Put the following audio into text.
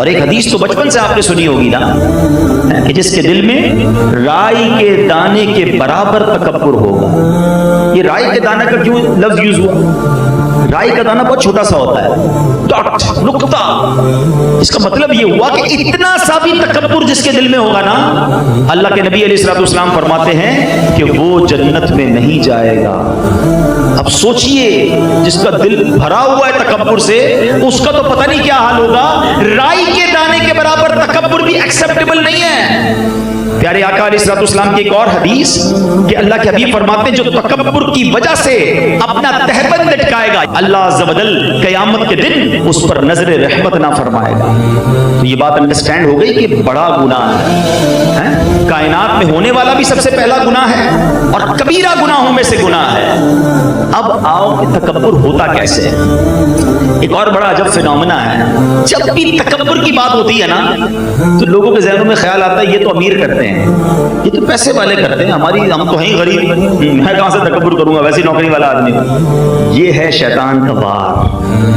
اور ایک حدیث تو بچپن سے آپ نے سنی ہوگی نا کہ جس کے دل میں رائی کے دانے کے برابر تکبر ہوگا. یہ رائی کے دانے کا کیوں لفظ یوز ہوا؟ رائی کا دانہ بہت چھوٹا سا ہوتا ہے، ڈاٹ، نقطہ. اس کا مطلب یہ ہوا کہ اتنا سا بھی تکبر جس کے دل میں ہوگا نا، اللہ کے نبی علیہ الصلوۃ والسلام فرماتے ہیں کہ وہ جنت میں نہیں جائے گا. اب سوچئے جس کا دل بھرا ہوا ہے تکبر سے، اس کا تو پتہ نہیں کیا حال ہوگا. رائی کے دانے کے برابر تکبر بھی ایکسیپٹیبل نہیں ہے. پیارے آقا علیہ الصلوۃ والسلام کی ایک اور حدیث کہ اللہ کے حبیب فرماتے ہیں جو تکبر کی وجہ سے اپنا تہبند لٹکائے گا، اللہ عز و جل قیامت کے دن اس پر نظر رحمت نہ فرمائے گا. تو یہ بات انڈرسٹینڈ ہو گئی کہ بڑا گناہ ہے، کائنات میں ہونے والا بھی سب سے پہلا گناہ ہے اور کبیرہ گناہوں میں سے گناہ ہے. اب آؤ کہ تکبر ہوتا کیسے ہے. ایک اور بڑا عجب فینومینا ہے، جب بھی تکبر کی بات ہوتی ہے نا تو لوگوں کے ذہنوں میں خیال آتا ہے یہ تو امیر کرتے ہیں، یہ تو پیسے والے کرتے ہیں، ہم تو ہیں غریب، میں کہاں سے تکبر کروں گا، ویسی نوکری والا آدمی. یہ ہے شیطان کا وار.